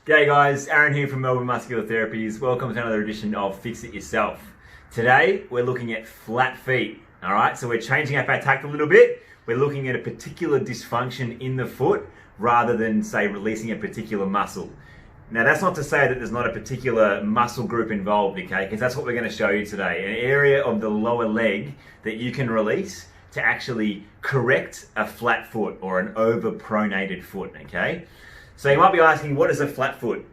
G'day guys, Aaron here from Melbourne Muscular Therapies. Welcome to another edition of Fix It Yourself. Today we're looking at flat feet. Alright, so we're changing up our tact a little bit. We're looking at a particular dysfunction in the foot rather than, say, releasing a particular muscle. Now that's not to say that there's not a particular muscle group involved, okay? Because that's what we're going to show you today. An area of the lower leg that you can release to actually correct a flat foot or an overpronated foot, okay? So you might be asking, what is a flat foot?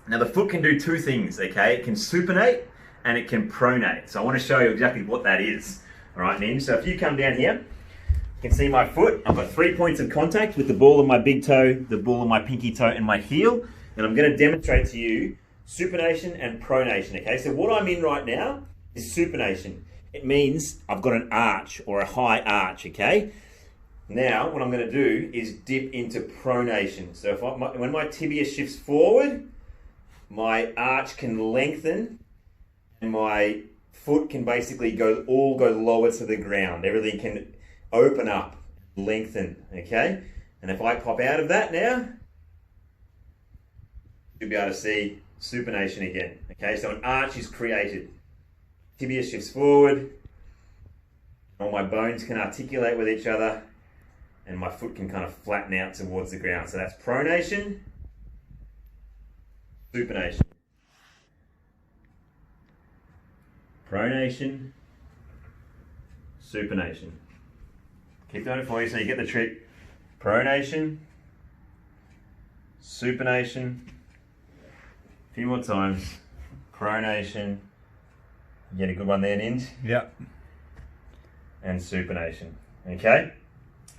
Now the foot can do two things, okay? It can supinate and it can pronate. So I want to show you exactly what that is. All right, Ninja, so if you come down here, you can see my foot. I've got 3 points of contact with the ball of my big toe, the ball of my pinky toe, and my heel. And I'm going to demonstrate to you supination and pronation, okay? So what I'm in right now is supination. It means I've got an arch or a high arch, okay? Now, what I'm going to do is dip into pronation. So if when my tibia shifts forward, my arch can lengthen and my foot can basically go lower to the ground. Everything can open up, lengthen, okay? And if I pop out of that now, you'll be able to see supination again, okay? So an arch is created. Tibia shifts forward, all my bones can articulate with each other, and my foot can kind of flatten out towards the ground. So that's pronation, supination. Pronation, supination. Keep doing it for you so you get the trick. Pronation, supination. A few more times. Pronation. You get a good one there, Ninj? Yep. And supination. Okay?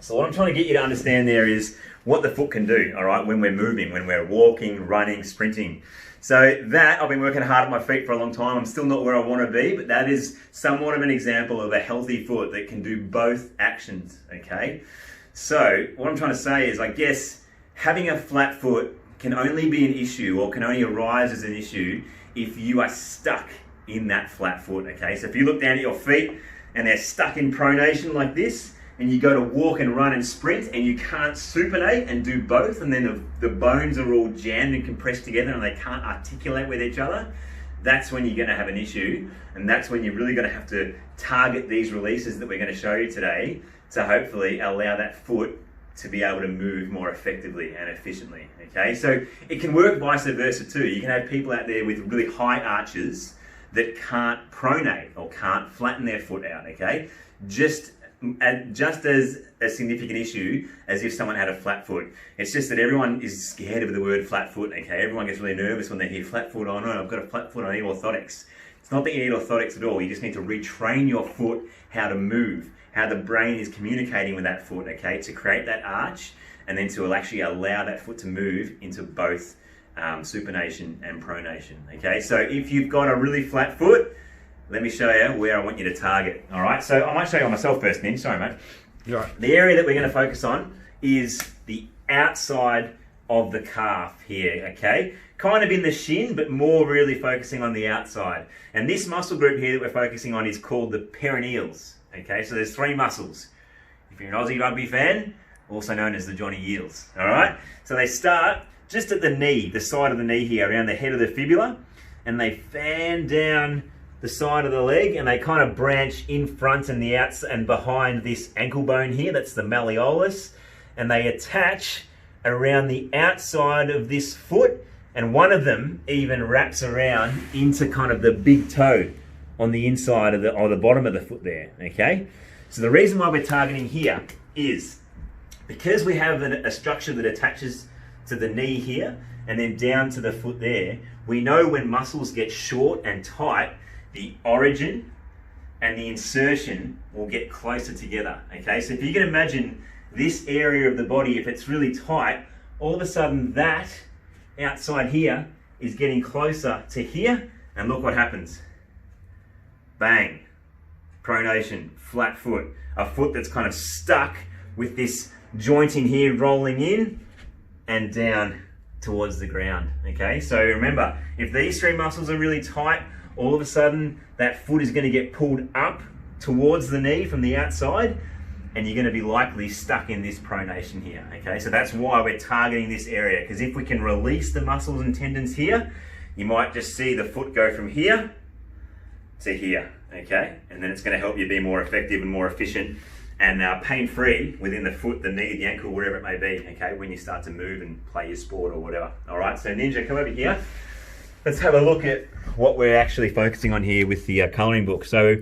So what I'm trying to get you to understand there is what the foot can do, all right, when we're moving, when we're walking, running, sprinting. So that, I've been working hard at my feet for a long time. I'm still not where I want to be, but that is somewhat of an example of a healthy foot that can do both actions, okay? So what I'm trying to say is, I guess, having a flat foot can only be an issue or can only arise as an issue if you are stuck in that flat foot, okay? So if you look down at your feet and they're stuck in pronation like this, and you go to walk and run and sprint and you can't supinate and do both, and then the bones are all jammed and compressed together and they can't articulate with each other, that's when you're going to have an issue, and that's when you're really going to have to target these releases that we're going to show you today to hopefully allow that foot to be able to move more effectively and efficiently, okay? So it can work vice versa too. You can have people out there with really high arches that can't pronate or can't flatten their foot out, okay? Just as a significant issue as if someone had a flat foot. It's just that everyone is scared of the word flat foot, okay? Everyone gets really nervous when they hear flat foot. Oh no, I've got a flat foot, I need orthotics. It's not that you need orthotics at all. You just need to retrain your foot how to move, how the brain is communicating with that foot, okay? To create that arch and then to actually allow that foot to move into both supination and pronation, okay? So if you've got a really flat foot, let me show you where I want you to target, all right? So I might show you on myself first, Ninja. Sorry, mate. You're right. The area that we're going to focus on is the outside of the calf here, okay? Kind of in the shin, but more really focusing on the outside. And this muscle group here that we're focusing on is called the Perineals, okay? So there's 3 muscles. If you're an Aussie rugby fan, also known as the Johnny Eels, all right? So they start just at the knee, the side of the knee here, around the head of the fibula, and they fan down the side of the leg, and they kind of branch in front and the outs and behind this ankle bone here, that's the malleolus, and they attach around the outside of this foot, and one of them even wraps around into kind of the big toe on the inside of the bottom of the foot there, okay? So the reason why we're targeting here is because we have a structure that attaches to the knee here and then down to the foot there. We know when muscles get short and tight, the origin and the insertion will get closer together, okay? So if you can imagine this area of the body, if it's really tight, all of a sudden that outside here is getting closer to here, and look what happens. Bang, pronation, flat foot. A foot that's kind of stuck with this joint in here rolling in and down towards the ground, okay? So remember, if these 3 muscles are really tight, all of a sudden that foot is going to get pulled up towards the knee from the outside, and you're going to be likely stuck in this pronation here, okay? So that's why we're targeting this area, because if we can release the muscles and tendons here, you might just see the foot go from here to here, okay? And then it's going to help you be more effective and more efficient and pain-free within the foot, the knee, the ankle, wherever it may be, okay, when you start to move and play your sport or whatever. All right, so Ninja, come over here. Let's have a look at what we're actually focusing on here with the colouring book. So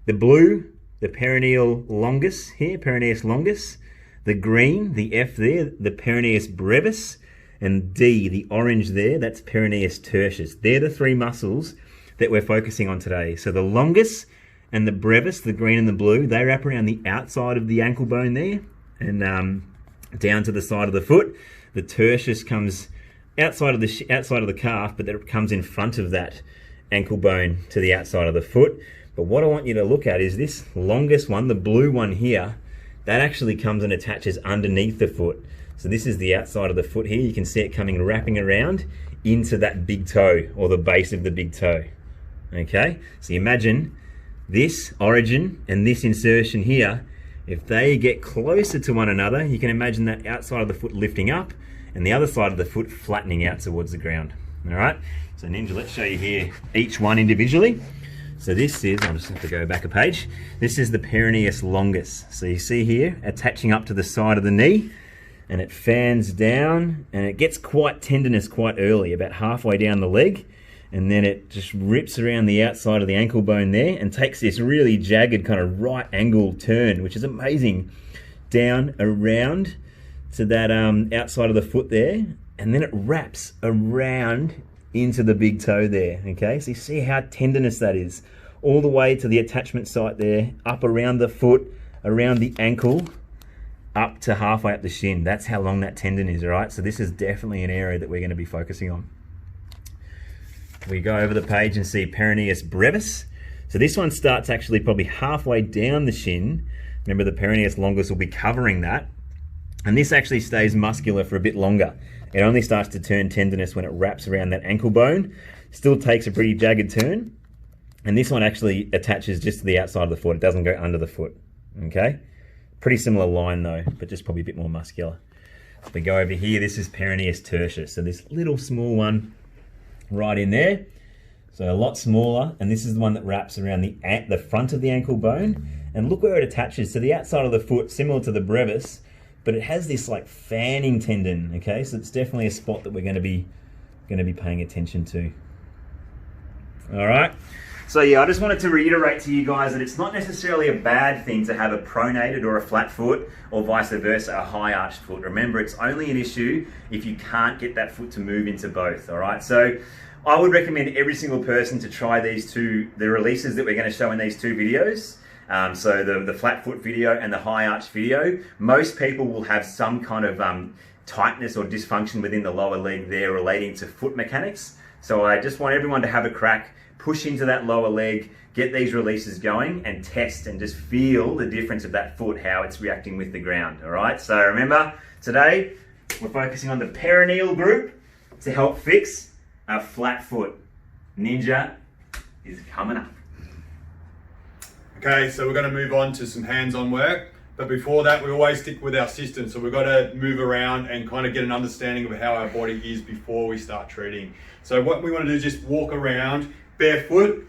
the blue, the Peroneus Longus here, Peroneus Longus. The green, the F there, the Peroneus Brevis. And D, the orange there, that's Perineus Tertia. They're the three muscles that we're focusing on today. So the longus and the brevis, the green and the blue, they wrap around the outside of the ankle bone there and down to the side of the foot. The tertius comes outside of the calf, but then it comes in front of that ankle bone to the outside of the foot. But what I want you to look at is this longus one, the blue one here, that actually comes and attaches underneath the foot. So this is the outside of the foot here. You can see it coming, wrapping around into that big toe or the base of the big toe. Okay, so imagine this origin and this insertion here, if they get closer to one another, you can imagine that outside of the foot lifting up and the other side of the foot flattening out towards the ground. All right, so Ninja, let's show you here each one individually. So this is, I'll just have to go back a page. This is the Peroneus Longus. So you see here, attaching up to the side of the knee, and it fans down, and it gets quite tendinous quite early, about halfway down the leg. And then it just rips around the outside of the ankle bone there and takes this really jagged kind of right angle turn, which is amazing, down around to that outside of the foot there. And then it wraps around into the big toe there, okay? So you see how tendinous that is. All the way to the attachment site there, up around the foot, around the ankle, up to halfway up the shin. That's how long that tendon is, all right? So this is definitely an area that we're going to be focusing on. We go over the page and see Peroneus Brevis. So this one starts actually probably halfway down the shin. Remember, the Peroneus Longus will be covering that. And this actually stays muscular for a bit longer. It only starts to turn tendinous when it wraps around that ankle bone. Still takes a pretty jagged turn. And this one actually attaches just to the outside of the foot. It doesn't go under the foot, okay? Pretty similar line though, but just probably a bit more muscular. If we go over here, this is Perineus Tertia. So this little small one right in there, so a lot smaller, and this is the one that wraps around the front of the ankle bone. And look where it attaches to the outside of the foot, similar to the brevis, but it has this like fanning tendon. Okay, so it's definitely a spot that we're going to be paying attention to. All right. So yeah, I just wanted to reiterate to you guys that it's not necessarily a bad thing to have a pronated or a flat foot, or vice versa, a high arched foot. Remember, it's only an issue if you can't get that foot to move into both, all right? So I would recommend every single person to try the releases that we're going to show in these two videos. So the flat foot video and the high arch video. Most people will have some kind of tightness or dysfunction within the lower leg there relating to foot mechanics. So I just want everyone to have a crack, push into that lower leg, get these releases going and test and just feel the difference of that foot, how it's reacting with the ground, all right? So remember, today we're focusing on the perineal group to help fix a flat foot. Ninja is coming up. Okay, so we're going to move on to some hands-on work. But before that, we always stick with our system. So we've got to move around and kind of get an understanding of how our body is before we start treating. So what we want to do is just walk around barefoot.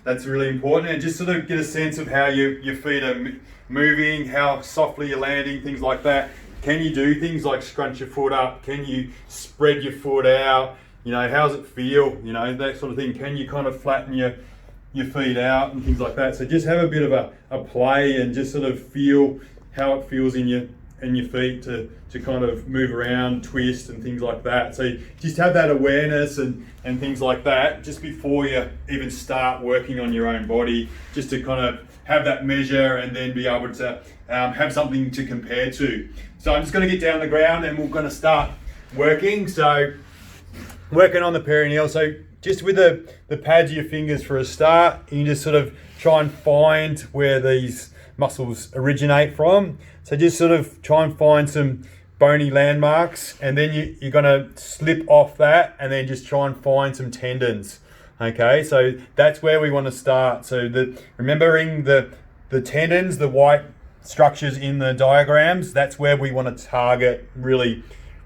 That's really important, and just sort of get a sense of how your feet are moving, how softly you're landing, things like that. Can you do things like scrunch your foot up? Can you spread your foot out? You know, how's it feel? You know, that sort of thing. Can you kind of flatten your feet out and things like that? So just have a bit of a play and just sort of feel how it feels in your feet to kind of move around, twist and things like that. So just have that awareness and things like that just before you even start working on your own body, just to kind of have that measure and then be able to have something to compare to. So I'm just going to get down on the ground and we're going to start working. So working on the perineal. So just with the pads of your fingers for a start, you can just sort of try and find where these muscles originate from. So just sort of try and find some bony landmarks, and then you're going to slip off that and then just try and find some tendons. Okay, so that's where we want to start. So remembering the tendons, the white structures in the diagrams, that's where we want to target really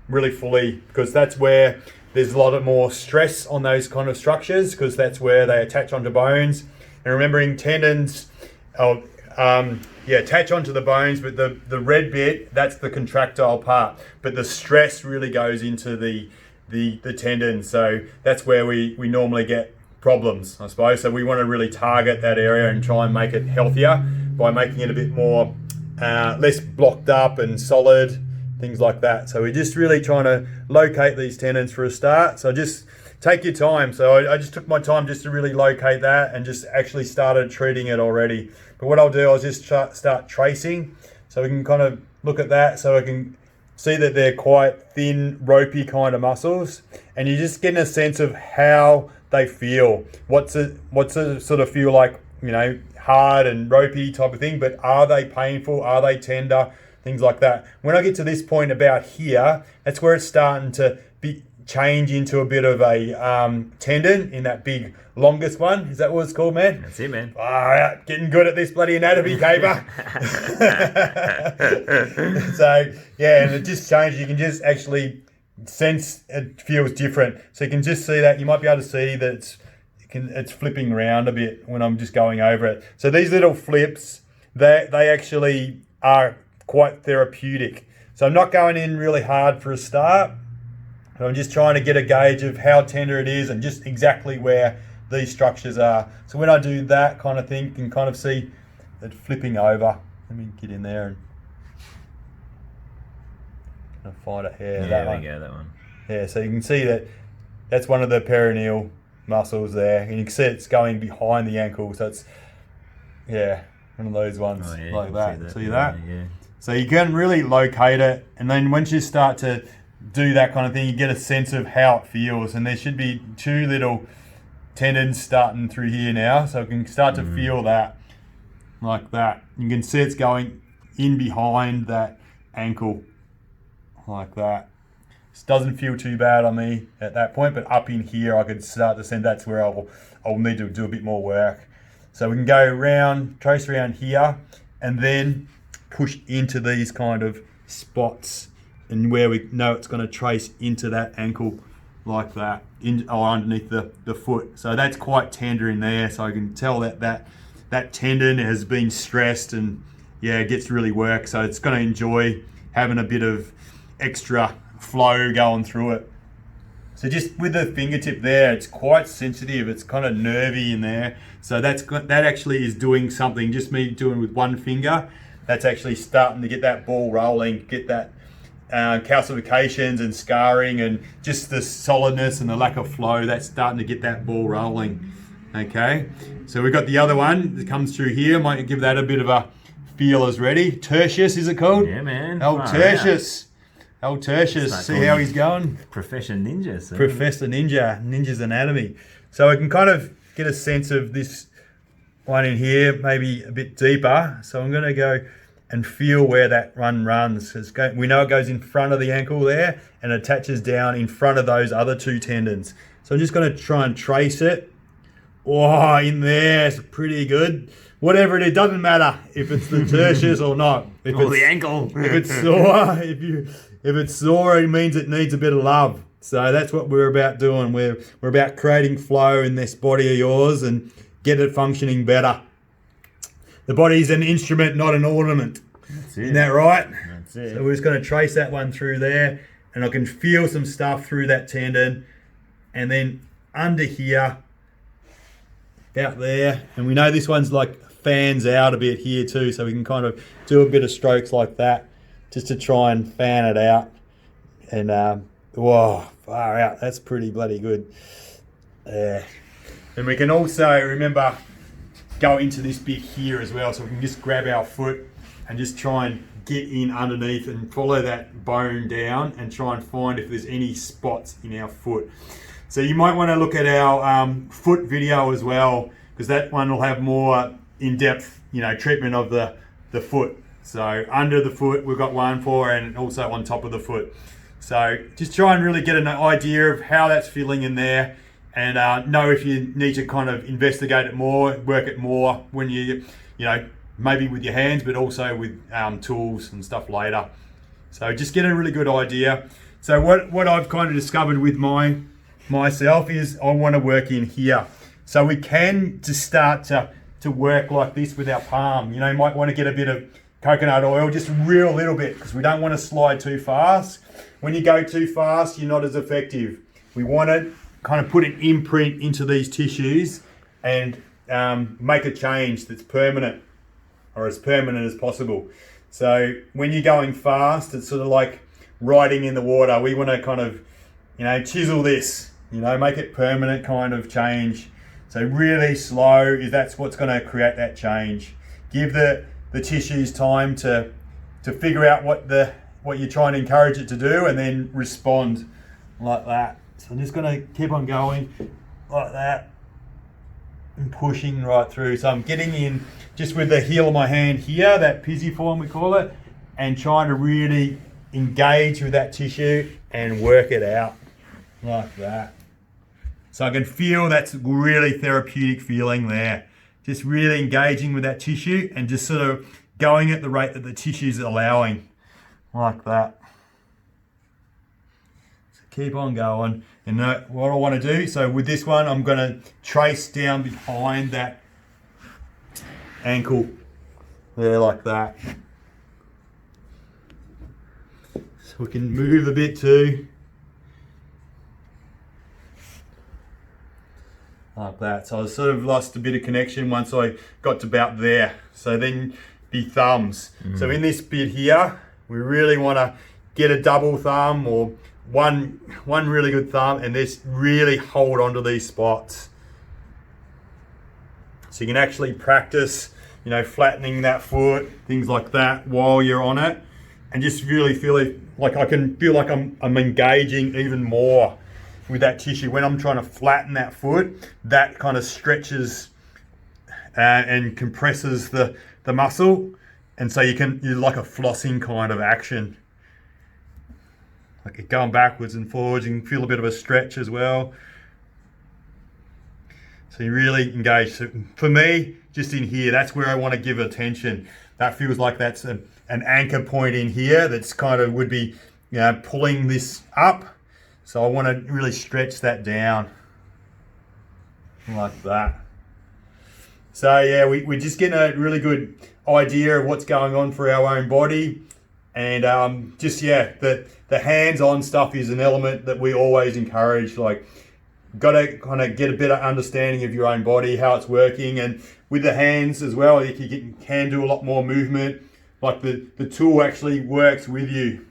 fully, because that's where there's a lot of more stress on those kind of structures, because that's where they attach onto bones. And remembering tendons attach onto the bones, but the red bit, that's the contractile part, but the stress really goes into the tendon. So that's where we normally get problems, I suppose. So we want to really target that area and try and make it healthier by making it a bit more less blocked up and solid, things like that. So we're just really trying to locate these tendons for a start. So just take your time. So I just took my time just to really locate that and just actually started treating it already. But what I'll do, I'll just start tracing, so we can kind of look at that, so I can see that they're quite thin, ropey kind of muscles, and you're just getting a sense of how they feel. What's it sort of feel like, hard and ropey type of thing, but are they painful? Are they tender? Things like that. When I get to this point about here, that's where it's starting to change into a bit of a tendon in that big longus one. Is that what it's called, man? That's it, man. All right, getting good at this bloody anatomy, caper. So yeah, and it just changes. You can just actually sense it feels different. So you can just see that. You might be able to see that it's flipping around a bit when I'm just going over it. So these little flips, they actually are quite therapeutic. So I'm not going in really hard for a start. I'm just trying to get a gauge of how tender it is and just exactly where these structures are. So when I do that kind of thing, you can kind of see it flipping over. Let me get in there and find a hair. Yeah, that there one. we go, that one. Yeah, so you can see that that's one of the perineal muscles there. And you can see it's going behind the ankle. So it's, one of those ones like that. See that? Yeah. So you can really locate it. And then once you start to do that kind of thing, you get a sense of how it feels. And there should be two little tendons starting through here now, so you can start to feel that like that. You can see it's going in behind that ankle like that. This doesn't feel too bad on me at that point, but up in here I could start to send. That's where I'll need to do a bit more work. So we can go around, trace around here, and then push into these kind of spots, and where we know it's going to trace into that ankle like that, underneath the foot. So that's quite tender in there, so I can tell that tendon has been stressed and it gets really worked. So it's going to enjoy having a bit of extra flow going through it. So just with the fingertip there, it's quite sensitive, it's kind of nervy in there. So that actually is doing something. Just me doing with one finger, that's actually starting to get that ball rolling, get that calcifications and scarring and just the solidness and the lack of flow. That's starting to get that ball rolling. Okay, so we've got the other one that comes through here. Might give that a bit of a feel as ready. Tertius, is it called? Yeah, man. Tertius. Tertius. See how he's going? Professor Ninja. So. Professor Ninja. Ninja's anatomy. So we can kind of get a sense of this one in here, maybe a bit deeper. So I'm going to go and feel where that runs. We know it goes in front of the ankle there and attaches down in front of those other two tendons. So I'm just going to try and trace it. Oh, in there, it's pretty good. Whatever it is, doesn't matter if it's the tertius or not. If it's the ankle. If it's sore, if it's sore, it means it needs a bit of love. So that's what we're about doing. We're about creating flow in this body of yours and get it functioning better. The body's an instrument, not an ornament. That's it. Isn't that right? That's it. So we're just going to trace that one through there, and I can feel some stuff through that tendon, and then under here, out there, and we know this one's like fans out a bit here too, so we can kind of do a bit of strokes like that, just to try and fan it out. And whoa, far out. That's pretty bloody good. Yeah. And we can also remember go into this bit here as well, so we can just grab our foot and just try and get in underneath and follow that bone down and try and find if there's any spots in our foot. So you might want to look at our foot video as well, because that one will have more in-depth, treatment of the foot. So under the foot we've got one for, and also on top of the foot. So just try and really get an idea of how that's feeling in there, and know if you need to kind of investigate it more, work it more when you maybe with your hands, but also with tools and stuff later. So just get a really good idea. So what I've kind of discovered with myself is I want to work in here. So we can just start to work like this with our palm. You know, you might want to get a bit of coconut oil, just real little bit, because we don't want to slide too fast. When you go too fast, you're not as effective. We want to kind of put an imprint into these tissues and make a change that's permanent, or as permanent as possible. So when you're going fast, it's sort of like riding in the water. We want to kind of, you know, chisel this, you know, make it permanent kind of change. So really slow, that's what's going to create that change. Give the tissues time to figure out what you're trying to encourage it to do, and then respond like that. So I'm just going to keep on going like that and pushing right through. So I'm getting in just with the heel of my hand here, that pisiform we call it, and trying to really engage with that tissue and work it out like that. So I can feel that's really therapeutic feeling there. Just really engaging with that tissue and just sort of going at the rate that the tissue's allowing, like that. So keep on going. And what I want to do, so with this one, I'm going to trace down behind that ankle there, like that. So we can move a bit too. Like that. So I sort of lost a bit of connection once I got to about there. So then the thumbs. So in this bit here, we really want to get a double thumb or one really good thumb, and just really hold onto these spots. So you can actually practice, you know, flattening that foot, things like that while you're on it, and just really feel it, like I can feel like I'm engaging even more with that tissue. When I'm trying to flatten that foot, that kind of stretches and compresses the muscle, and so you're like a flossing kind of action, like it going backwards and forwards. You can feel a bit of a stretch as well. So you really engage. So for me, just in here, that's where I want to give attention. That feels like that's an anchor point in here that's kind of would be, you know, pulling this up. So I want to really stretch that down like that. So yeah, we're just getting a really good idea of what's going on for our own body. And just, yeah, the hands-on stuff is an element that we always encourage. Like, got to kind of get a better understanding of your own body, how it's working. And with the hands as well, you can do a lot more movement. Like the tool actually works with you,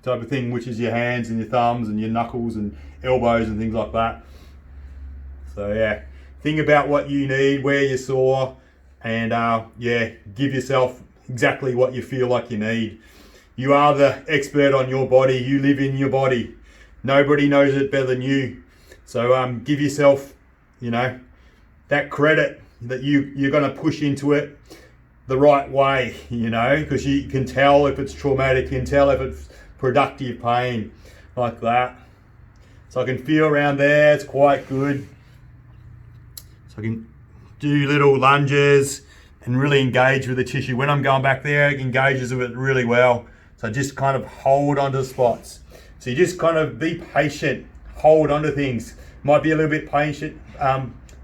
type of thing, which is your hands and your thumbs and your knuckles and elbows and things like that. So yeah, think about what you need, where you're sore, and yeah, give yourself exactly what you feel like you need. You are the expert on your body. You live in your body. Nobody knows it better than you. So give yourself, you know, that credit that you're going to push into it the right way, you know, because you can tell if it's traumatic, you can tell if it's productive pain, like that. So I can feel around there, it's quite good. So I can do little lunges and really engage with the tissue. When I'm going back there, it engages with it really well. So just kind of hold onto the spots. So you just kind of be patient, hold onto things. Might be a little bit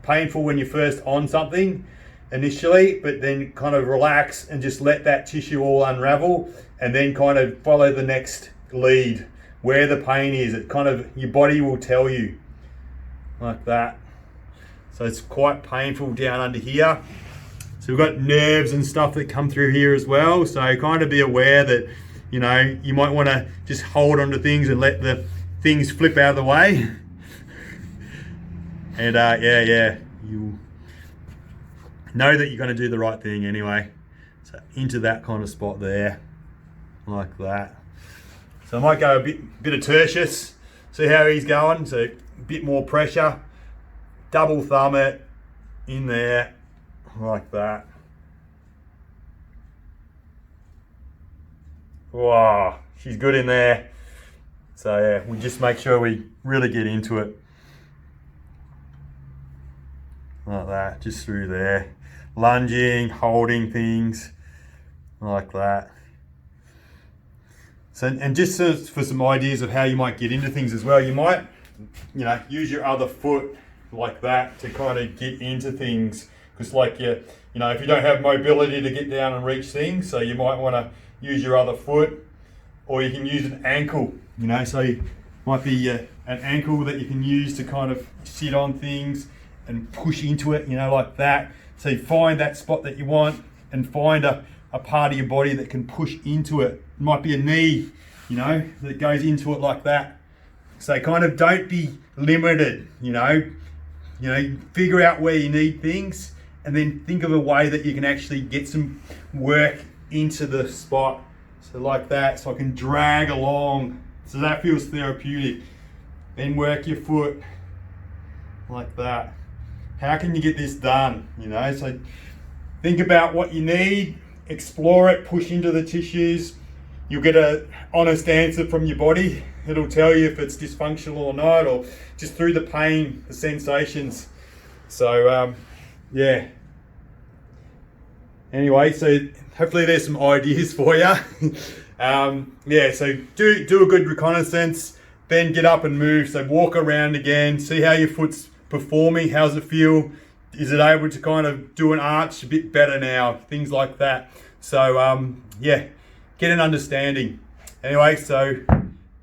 painful when you're first on something initially, but then kind of relax and just let that tissue all unravel, and then kind of follow the next lead where the pain is. It kind of, your body will tell you, like that. So it's quite painful down under here. So we've got nerves and stuff that come through here as well. So kind of be aware that, you know, you might want to just hold onto things and let the things flip out of the way. And yeah, you know that you're going to do the right thing anyway. So into that kind of spot there, like that. So I might go a bit of Tertius, see how he's going. So a bit more pressure, double thumb it in there, like that. Wow, she's good in there. So yeah, we just make sure we really get into it. Like that, just through there. lunging, holding things like that. So, and just for some ideas of how you might get into things as well, you might, use your other foot like that to kind of get into things. Because like if you don't have mobility to get down and reach things, so you might want to use your other foot, or you can use an ankle, so you might be an ankle that you can use to kind of sit on things and push into it, like that. So you find that spot that you want and find a part of your body that can push into it. It might be a knee, that goes into it like that. So kind of don't be limited, figure out where you need things and then think of a way that you can actually get some work into the spot. So like that, so I can drag along. So that feels therapeutic. Then work your foot like that. How can you get this done? So think about what you need, explore it, push into the tissues. You'll get an honest answer from your body. It'll tell you if it's dysfunctional or not, or just through the pain, the sensations. So, yeah. Anyway, so hopefully there's some ideas for you. So do a good reconnaissance, then get up and move. So walk around again, see how your foot's performing, how's it feel? Is it able to kind of do an arch a bit better now? Things like that. So, get an understanding. Anyway, so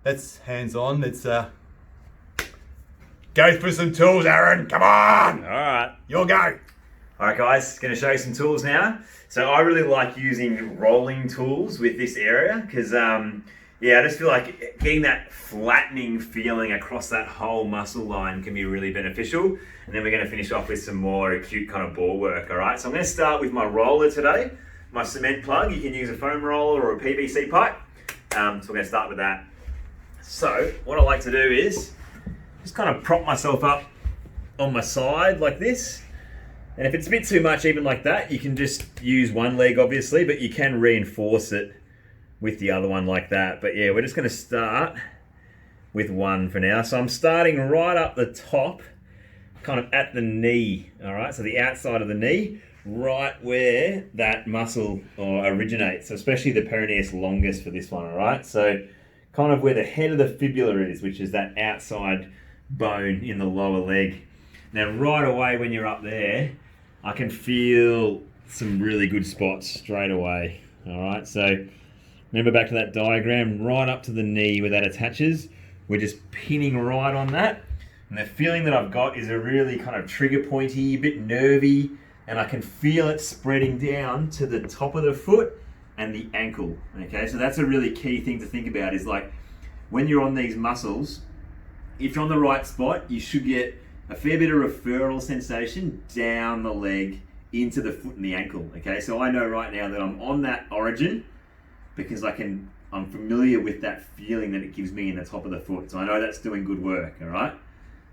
that's hands-on. Let's go for some tools, Aaron. Come on. All right. You'll go. All right, guys, going to show you some tools now. So I really like using rolling tools with this area because, I just feel like getting that flattening feeling across that whole muscle line can be really beneficial. And then we're going to finish off with some more acute kind of ball work, all right? So I'm going to start with my roller today, my cement plug. You can use a foam roller or a PVC pipe. So we're going to start with that. So what I like to do is just kind of prop myself up on my side like this. And if it's a bit too much, even like that, you can just use one leg, obviously, but you can reinforce it with the other one like that. But yeah, we're just going to start with one for now. So I'm starting right up the top, kind of at the knee, all right? So the outside of the knee, right where that muscle originates, so especially the Peroneus Longus for this one, all right? So kind of where the head of the fibula is, which is that outside bone in the lower leg. Now, right away when you're up there, I can feel some really good spots straight away, all right? So remember back to that diagram, right up to the knee where that attaches, we're just pinning right on that. And the feeling that I've got is a really kind of trigger pointy, a bit nervy, and I can feel it spreading down to the top of the foot and the ankle, okay? So that's a really key thing to think about is like when you're on these muscles, if you're on the right spot, you should get a fair bit of referral sensation down the leg into the foot and the ankle, okay? So I know right now that I'm on that origin because I'm familiar with that feeling that it gives me in the top of the foot. So I know that's doing good work, all right?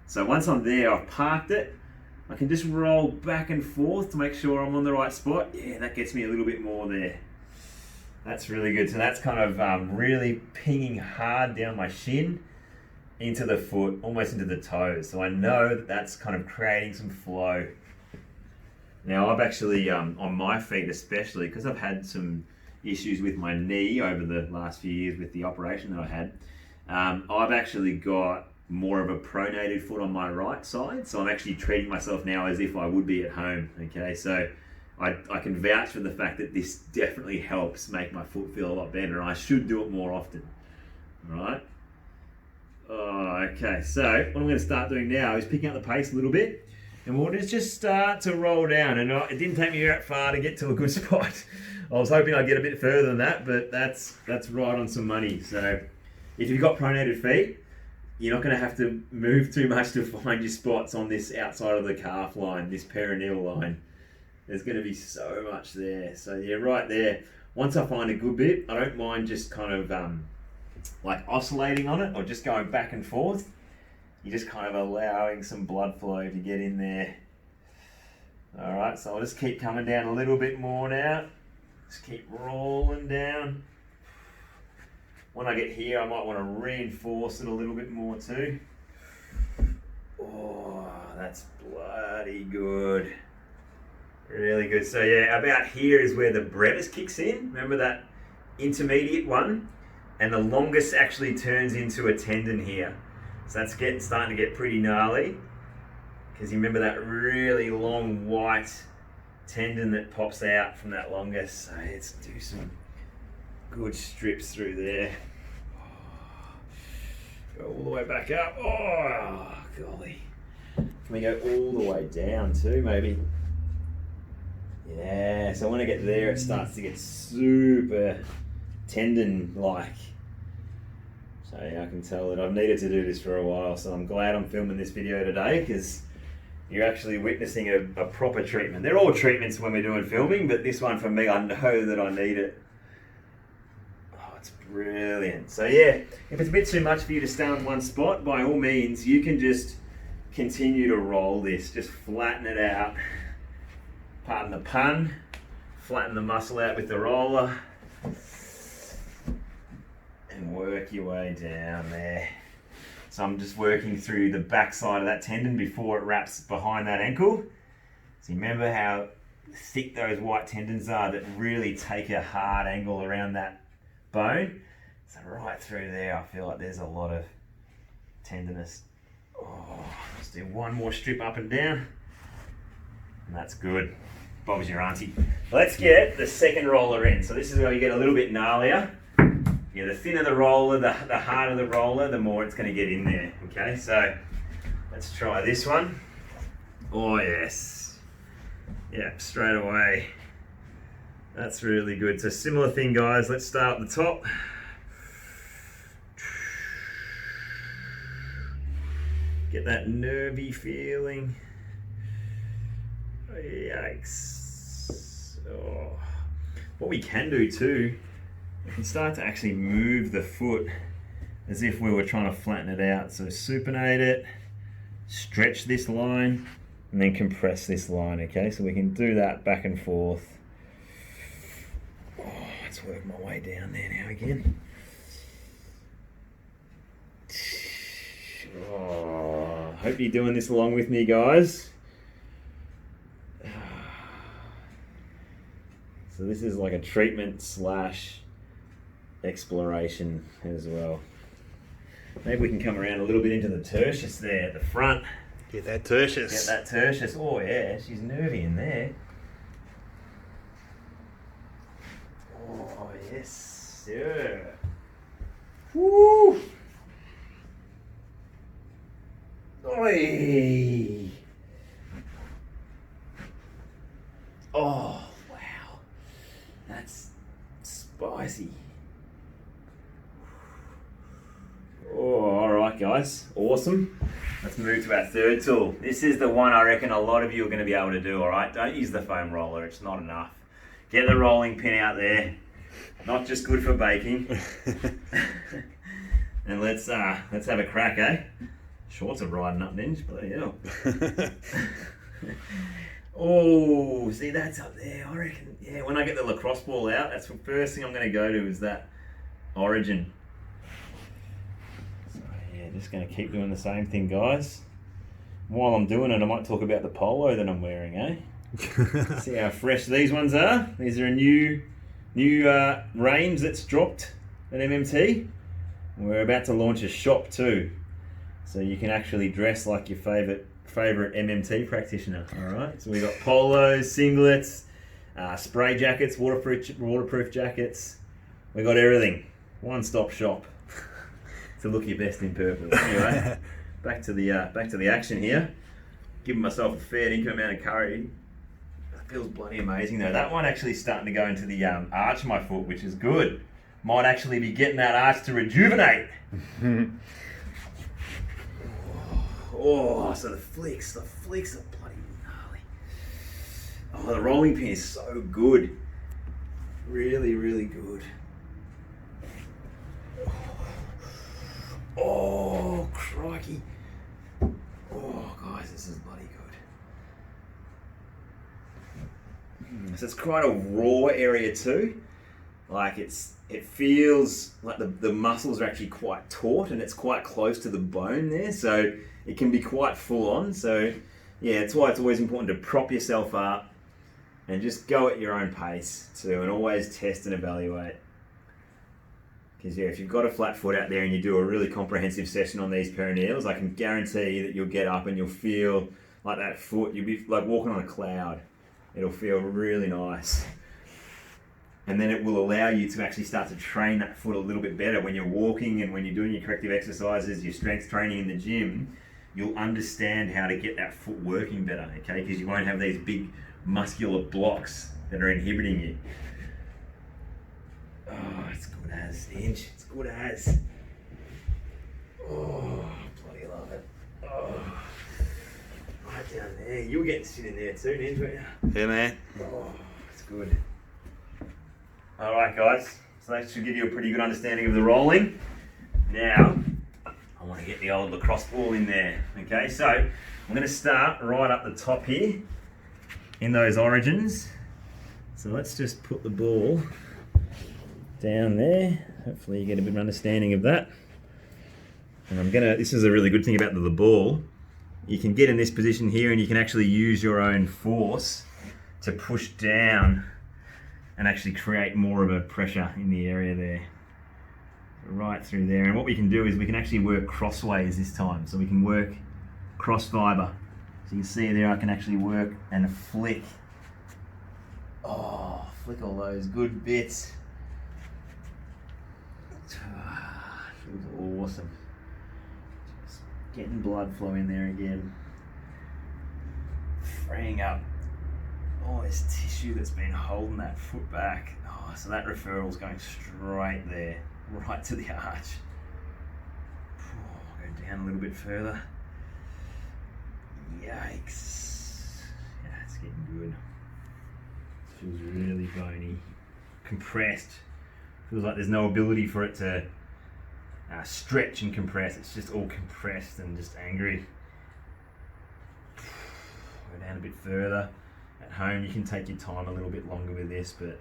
So once I'm there, I've parked it, I can just roll back and forth to make sure I'm on the right spot. Yeah, that gets me a little bit more there. That's really good. So that's kind of really pinging hard down my shin into the foot, almost into the toes. So I know that that's kind of creating some flow. Now I've actually, on my feet especially, because I've had some issues with my knee over the last few years with the operation that I had, I've actually got more of a pronated foot on my right side. So I'm actually treating myself now as if I would be at home, okay? So I can vouch for the fact that this definitely helps make my foot feel a lot better, and I should do it more often, all right? Okay, so what I'm going to start doing now is picking up the pace a little bit, and we'll just start to roll down. And it didn't take me that far to get to a good spot. I was hoping I'd get a bit further than that, but that's right on some money. So if you've got pronated feet, you're not going to have to move too much to find your spots on this outside of the calf line, this perineal line. There's going to be so much there. So yeah, right there. Once I find a good bit, I don't mind just kind of like oscillating on it or just going back and forth. You're just kind of allowing some blood flow to get in there. All right, so I'll just keep coming down a little bit more now. Just keep rolling down. When I get here, I might want to reinforce it a little bit more too. Oh, that's bloody good. Really good. So yeah, about here is where the brevis kicks in. Remember that intermediate one? And the longus actually turns into a tendon here. So that's starting to get pretty gnarly. Because you remember that really long white tendon that pops out from that longus. So let's do some good strips through there. Go all the way back up. Oh, golly. Can we go all the way down too, maybe? Yeah, so when I get there, it starts to get super tendon-like. So yeah, I can tell that I've needed to do this for a while, so I'm glad I'm filming this video today, because you're actually witnessing a proper treatment. They're all treatments when we're doing filming, but this one for me, I know that I need it. Oh, it's brilliant. So yeah, if it's a bit too much for you to stay on one spot, by all means, you can just continue to roll this. Just flatten it out. Pardon the pun. Flatten the muscle out with the roller. And work your way down there. So I'm just working through the back side of that tendon before it wraps behind that ankle. So remember how thick those white tendons are that really take a hard angle around that bone. So right through there, I feel like there's a lot of tenderness. Oh, let's do one more strip up and down. And that's good. Bob's your auntie. Let's get the second roller in. So this is where you get a little bit gnarlier. Yeah, the thinner the roller, the harder the roller, the more it's going to get in there. Okay, so let's try this one. Oh yes. Yeah, straight away. That's really good. So similar thing, guys. Let's start at the top. Get that nervy feeling. Yikes. Oh. What we can do too, we can start to actually move the foot as if we were trying to flatten it out. So supinate it, stretch this line, and then compress this line, okay? So we can do that back and forth. Oh, let's work my way down there now again. Oh, hope you're doing this along with me, guys. So this is like a treatment / exploration as well. Maybe we can come around a little bit into the tertius there at the front. Get that tertius. Get that tertius. Oh yeah, she's nervy in there. Oh yes, yeah. Woo! Oi! Oh. That's spicy. Oh, alright guys, awesome. Let's move to our third tool. This is the one I reckon a lot of you are going to be able to do, alright? Don't use the foam roller, it's not enough. Get the rolling pin out there. Not just good for baking. And let's have a crack, eh? Shorts are riding up ninja, bloody hell. Oh, see that's up there, I reckon. Yeah, when I get the lacrosse ball out, that's the first thing I'm going to go to is that origin. So yeah, just going to keep doing the same thing, guys. While I'm doing it, I might talk about the polo that I'm wearing, eh? See how fresh these ones are. These are a new range that's dropped at MMT. We're about to launch a shop too. So you can actually dress like your favorite MMT practitioner. All right, so we got polos, singlets, spray jackets, waterproof jackets. We got everything. One-stop shop to look your best in purple. Anyway, back to the action here. Giving myself a fair income amount of curry. That feels bloody amazing though. That one actually starting to go into the arch of my foot, which is good. Might actually be getting that arch to rejuvenate. Oh, so the flicks are bloody gnarly. Oh, the rolling pin is so good. Really, really good. Oh, crikey. Oh, guys, this is bloody good. So it's quite a raw area too. Like it feels like the muscles are actually quite taut and it's quite close to the bone there. So it can be quite full on. So yeah, that's why it's always important to prop yourself up, And just go at your own pace too, and always test and evaluate. Because yeah, if you've got a flat foot out there and you do a really comprehensive session on these peroneals, I can guarantee that you'll get up and you'll feel like that foot, you'll be like walking on a cloud. It'll feel really nice. And then it will allow you to actually start to train that foot a little bit better when you're walking and when you're doing your corrective exercises, your strength training in the gym. You'll understand how to get that foot working better, okay? Because you won't have these big muscular blocks that are inhibiting you. Oh, it's good as, Inch. It's good as. Oh, bloody love it. Oh, right down there. You were getting to sit in there too, Inch, weren't you? Yeah, man. Oh, it's good. All right, guys. So that should give you a pretty good understanding of the rolling. Now, I want to get the old lacrosse ball in there. Okay, so I'm going to start right up the top here in those origins. So let's just put the ball down there. Hopefully you get a bit of understanding of that. And this is a really good thing about the ball. You can get in this position here and you can actually use your own force to push down and actually create more of a pressure in the area there. Right through there. And what we can do is we can actually work crossways this time. So we can work cross fiber. So you can see there I can actually work and flick. Oh, flick all those good bits. Feels awesome. Just getting blood flow in there again. Freeing up all this tissue that's been holding that foot back. Oh, so that referral's going straight there, right to the arch. Go down a little bit further. Yikes. Yeah, it's getting good. Feels really bony. Compressed. Feels like there's no ability for it to stretch and compress. It's just all compressed and just angry. Go down a bit further. At home you can take your time a little bit longer with this, but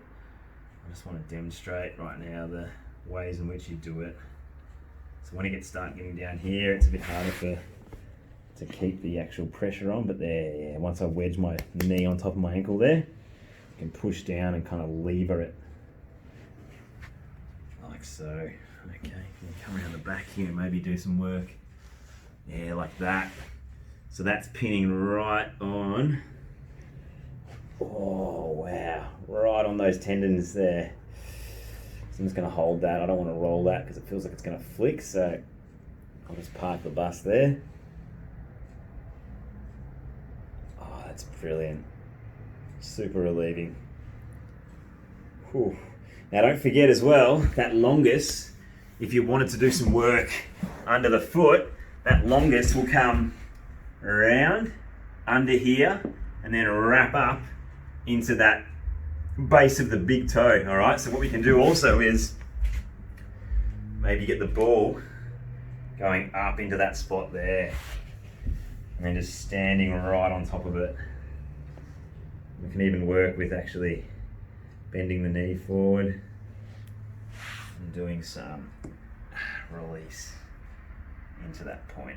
I just want to demonstrate right now the ways in which you do it. So when it start getting down here, it's a bit harder to keep the actual pressure on, but there, yeah, once I wedge my knee on top of my ankle there, I can push down and kind of lever it. Like so. Okay, come around the back here and maybe do some work. Yeah, like that. So that's pinning right on. Oh, wow. Right on those tendons there. So I'm just going to hold that. I don't want to roll that because it feels like it's going to flick, so I'll just park the bus there. Oh, that's brilliant. Super relieving. Whew. Now don't forget as well, that longus, if you wanted to do some work under the foot, that longus will come around under here and then wrap up into that base of the big toe. All right, so what we can do also is maybe get the ball going up into that spot there and then just standing right on top of it. We can even work with actually bending the knee forward and doing some release into that point.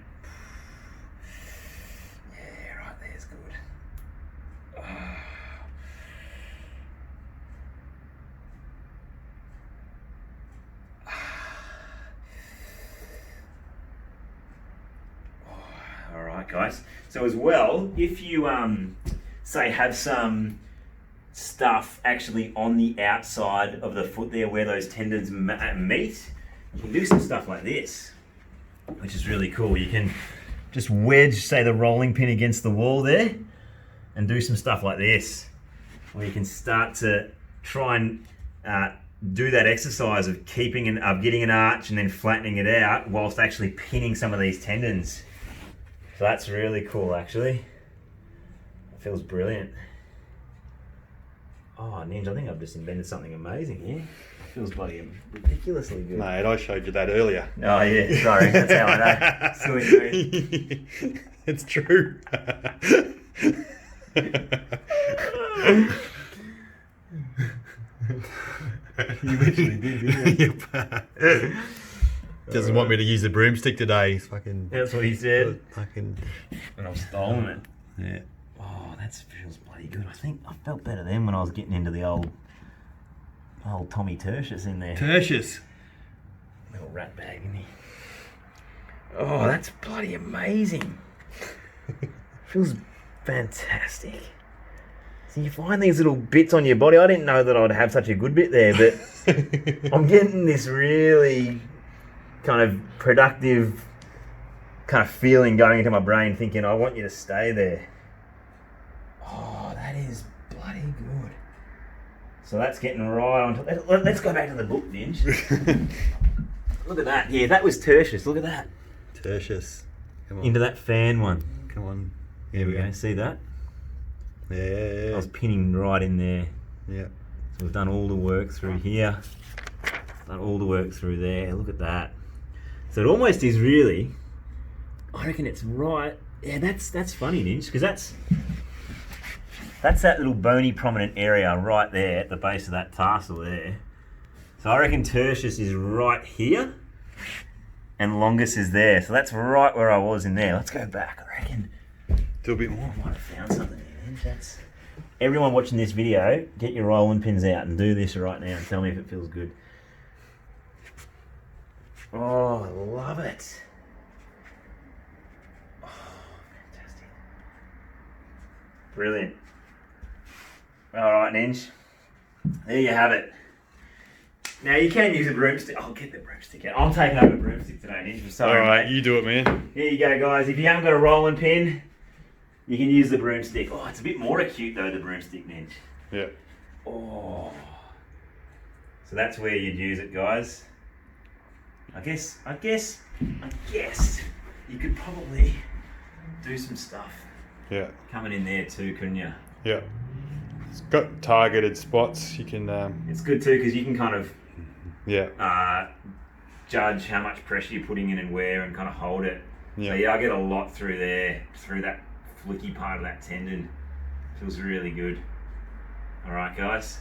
Yeah, right there's good. All right, guys. So as well, if you say have some stuff actually on the outside of the foot there where those tendons meet, you can do some stuff like this, which is really cool. You can just wedge, say, the rolling pin against the wall there and do some stuff like this, where you can start to try and do that exercise of getting an arch and then flattening it out whilst actually pinning some of these tendons. So that's really cool, actually. It feels brilliant. Oh, Ninja, I think I've just invented something amazing here. It feels bloody ridiculously good. Mate, I showed you that earlier. Oh, yeah, sorry. That's how I know. Silly me. It's true. You literally did, didn't you? Doesn't want me to use the broomstick today. He's fucking... That's what he said. Fucking... And I've stolen it. Yeah. Oh, that feels bloody good. I think I felt better then when I was getting into the old Tommy Tertius in there. Tertius. Little rat bag, isn't he? Oh, that's bloody amazing. Feels fantastic. So you find these little bits on your body. I didn't know that I'd have such a good bit there, but I'm getting this really kind of productive kind of feeling going into my brain, thinking I want you to stay there. Oh, that is bloody good. So that's getting right on. Let's go back to the book, Ninj. Look at that. Yeah, that was Tertius. Look at that. Tertius. Come on. Into that fan one. Come on. Here we go. See that? Yeah. I was pinning right in there. Yeah. So we've done all the work through here. Done all the work through there. Look at that. So it almost is really. I reckon it's right. Yeah, that's funny, Ninj, because that's that little bony prominent area right there at the base of that tarsal there. So I reckon Tertius is right here, and Longus is there. So that's right where I was in there. Let's go back. I reckon. Do a bit more. I might have found something here. That's everyone watching this video. Get your rolling pins out and do this right now and tell me if it feels good. Oh, I love it. Oh, fantastic. Brilliant. All right, Ninj. There you have it. Now you can use a broomstick. I'll get the broomstick out. I'm taking over the broomstick today, Ninj. I'm sorry. All right, you do it, man. Here you go, guys. If you haven't got a rolling pin, you can use the broomstick. Oh, it's a bit more acute though, the broomstick, Ninj. Yeah. Oh. So that's where you'd use it, guys. I guess you could probably do some stuff. Yeah. Coming in there too, couldn't you? Yeah. It's got targeted spots. You can. It's good too because you can kind of. Yeah. Judge how much pressure you're putting in and where, and kind of hold it. Yeah. So yeah, I get a lot through there, through that flicky part of that tendon. Feels really good. All right, guys.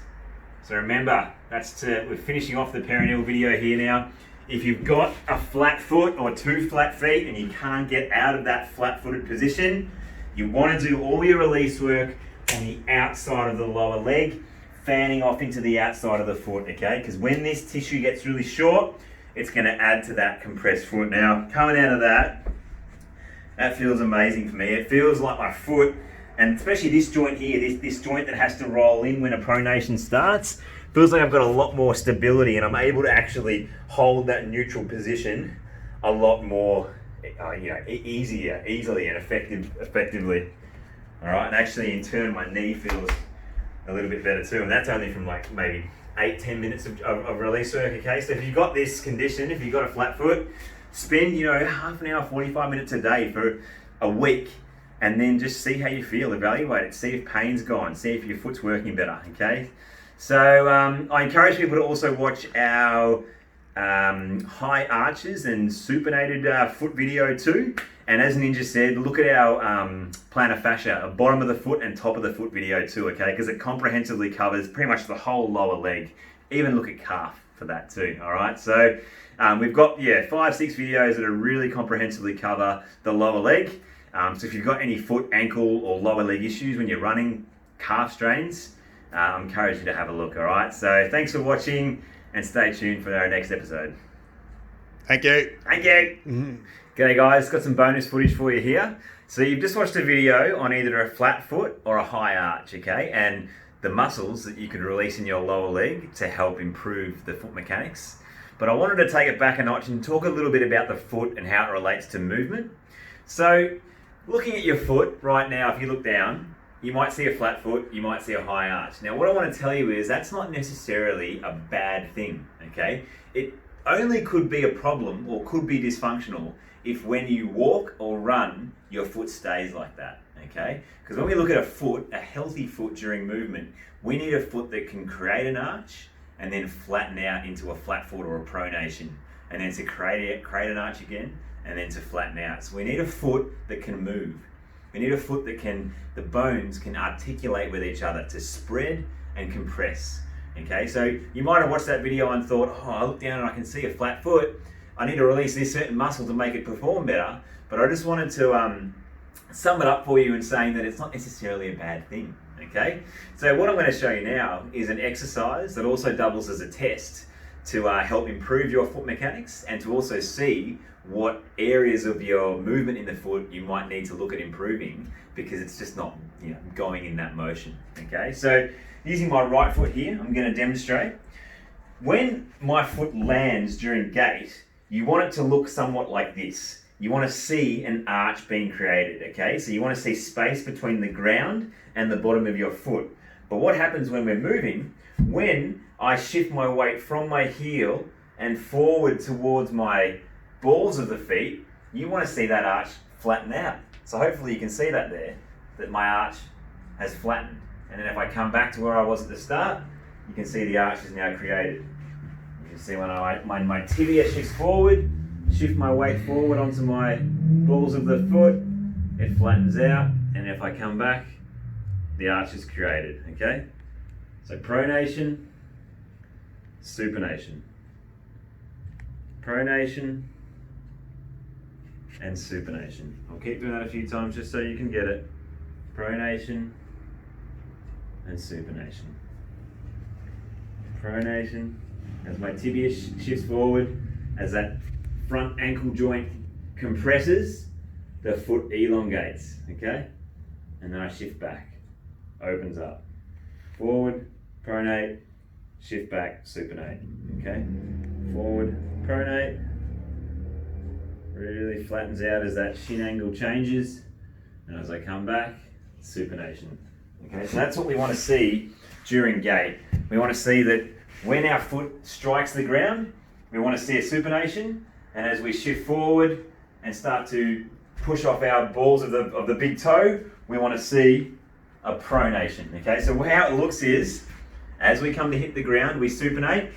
So remember, we're finishing off the perineal video here now. If you've got a flat foot or two flat feet and you can't get out of that flat-footed position, you want to do all your release work on the outside of the lower leg, fanning off into the outside of the foot, okay? Because when this tissue gets really short, it's going to add to that compressed foot. Now, coming out of that feels amazing for me. It feels like my foot, and especially this joint here, this joint that has to roll in when a pronation starts, feels like I've got a lot more stability and I'm able to actually hold that neutral position a lot more, easily and effectively. All right, and actually in turn my knee feels a little bit better too, and that's only from like maybe 8-10 minutes of release work, okay? So if you've got this condition, if you've got a flat foot, spend, half an hour, 45 minutes a day for a week, and then just see how you feel, evaluate it, see if pain's gone, see if your foot's working better, okay? So I encourage people to also watch our high arches and supinated foot video too. And as Ninja said, look at our plantar fascia, bottom of the foot and top of the foot video too, okay? Because it comprehensively covers pretty much the whole lower leg. Even look at calf for that too, all right? So we've got, 5-6 videos that are really comprehensively cover the lower leg. So if you've got any foot, ankle, or lower leg issues when you're running, calf strains, I encourage you to have a look, all right? So thanks for watching and stay tuned for our next episode. Thank you. Thank you. Mm-hmm. Okay, guys, got some bonus footage for you here. So you've just watched a video on either a flat foot or a high arch, okay? And the muscles that you can release in your lower leg to help improve the foot mechanics. But I wanted to take it back a notch and talk a little bit about the foot and how it relates to movement. So looking at your foot right now, if you look down, you might see a flat foot, you might see a high arch. Now what I want to tell you is that's not necessarily a bad thing, okay? It only could be a problem or could be dysfunctional if when you walk or run, your foot stays like that, okay? Because when we look at a foot, a healthy foot during movement, we need a foot that can create an arch and then flatten out into a flat foot or a pronation, and then to create an arch again, and then to flatten out. So we need a foot that can move. We need a foot that the bones can articulate with each other to spread and compress. Okay, so you might have watched that video and thought, I look down and I can see a flat foot. I need to release this certain muscle to make it perform better. But I just wanted to sum it up for you in saying that it's not necessarily a bad thing, okay? So what I'm going to show you now is an exercise that also doubles as a test to help improve your foot mechanics and to also see what areas of your movement in the foot you might need to look at improving because it's just not, you know, going in that motion, okay? So using my right foot here, I'm going to demonstrate. When my foot lands during gait, you want it to look somewhat like this. You want to see an arch being created, okay? So you want to see space between the ground and the bottom of your foot. But what happens when we're moving? When I shift my weight from my heel and forward towards my balls of the feet, you want to see that arch flatten out. So hopefully you can see that there, that my arch has flattened. And then if I come back to where I was at the start, you can see the arch is now created. You can see when my tibia shifts forward, shift my weight forward onto my balls of the foot, it flattens out, and if I come back, the arch is created, okay? So pronation, supination. Pronation and supination. I'll keep doing that a few times just so you can get it. Pronation and supination. Pronation, as my tibia shifts forward, as that front ankle joint compresses, the foot elongates, okay? And then I shift back, opens up. Forward, pronate, shift back, supinate, okay? Forward, pronate, really flattens out as that shin angle changes, and as I come back, supination. Okay, so that's what we want to see during gait. We want to see that when our foot strikes the ground, we want to see a supination, and as we shift forward and start to push off our balls of the big toe, we want to see a pronation. Okay, so how it looks is, as we come to hit the ground, we supinate.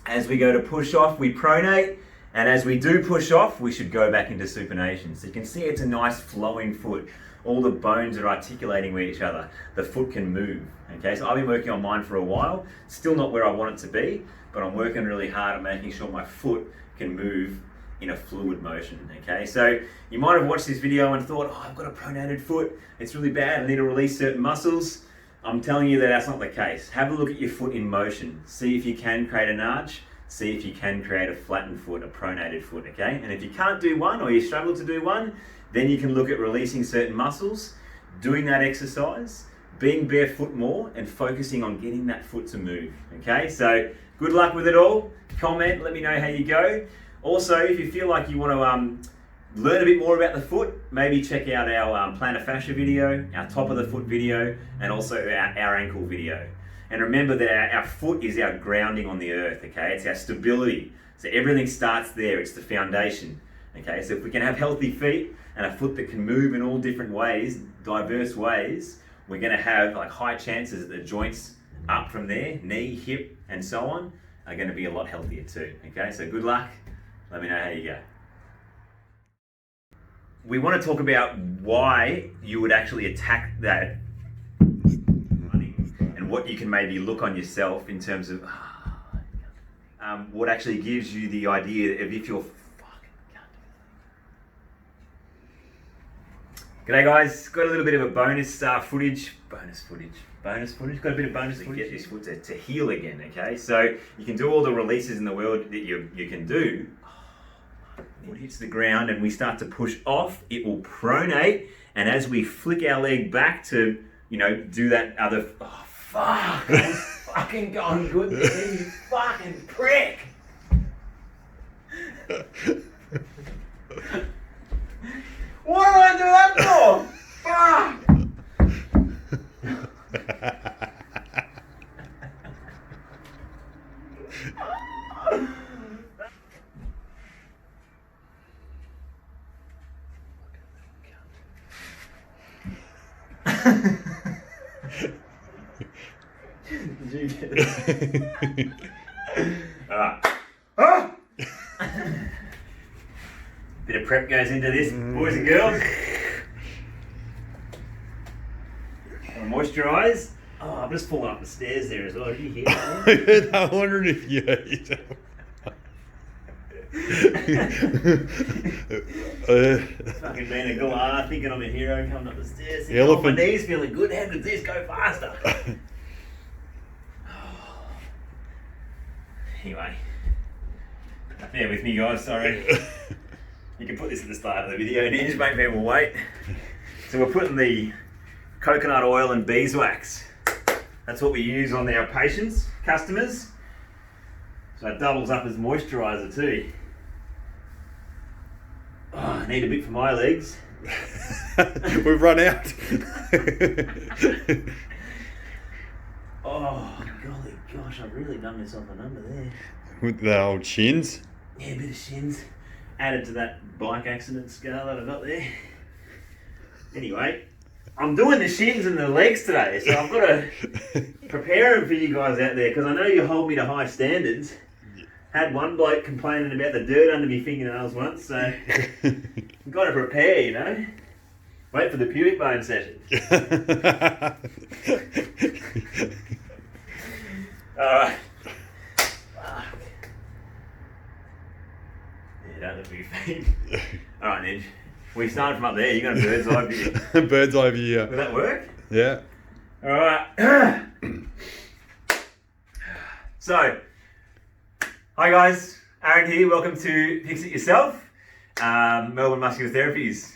As we go to push off, we pronate. And as we do push off, we should go back into supination. So you can see it's a nice flowing foot. All the bones are articulating with each other. The foot can move. Okay, so I've been working on mine for a while. Still not where I want it to be, but I'm working really hard at making sure my foot can move in a fluid motion. Okay, so you might have watched this video and thought, oh, I've got a pronated foot. It's really bad. I need to release certain muscles. I'm telling you that that's not the case. Have a look at your foot in motion. See if you can create an arch. See if you can create a flattened foot, a pronated foot, okay? And if you can't do one or you struggle to do one, then you can look at releasing certain muscles, doing that exercise, being barefoot more, and focusing on getting that foot to move, okay? So good luck with it all. Comment, let me know how you go. Also, if you feel like you want to learn a bit more about the foot, maybe check out our plantar fascia video, our top of the foot video, and also our ankle video. And remember that our foot is our grounding on the earth, okay? It's our stability. So everything starts there, it's the foundation, okay? So if we can have healthy feet and a foot that can move in all different ways, diverse ways, we're gonna have like high chances that the joints up from there, knee, hip, and so on, are gonna be a lot healthier too, okay? So good luck, let me know how you go. We wanna talk about why you would actually attack that what you can maybe look on yourself in terms of what actually gives you the idea of if you're fucking G'day guys, got a little bit of a bonus footage, got a bit of bonus to get this foot to heal again, okay? So you can do all the releases in the world that you can do. Foot hits the ground and we start to push off, it will pronate, and as we flick our leg back to, you know, do that other, fuck, I'm fucking going good there, you fucking prick. What do I do that for? Fuck. Did you get it? Alright. Ah! Bit of prep goes into this, boys and girls. Moisturise. Oh, I'm just falling up the stairs there as well. Did you hear that? I wondered if you ate. Fucking being a galah, thinking I'm a hero, coming up the stairs. Thinking, Elephant. oh, my knees feeling good. How could this go faster? Anyway, bear with me, guys. Sorry. You can put this at the start of the video and just make people wait. So we're putting the coconut oil and beeswax. That's what we use on our patients, customers. So it doubles up as moisturiser too. Oh, I need a bit for my legs. We've run out. Oh, golly gosh, I've really done myself a number there. With the old shins. Yeah, a bit of shins. Added to that bike accident scar that I got there. Anyway, I'm doing the shins and the legs today, so I've got to prepare them for you guys out there, because I know you hold me to high standards. Had one bloke complaining about the dirt under my fingernails once, so I've got to prepare, you know. Wait for the pubic bone session. Alright. Yeah, don't look at your feet. Alright, Ninj. We started from up there, you got a bird's eye view. Bird's eye view. Will that work? Yeah. Alright. So, hi guys, Aaron here, welcome to Fix It Yourself, Melbourne Muscular Therapies.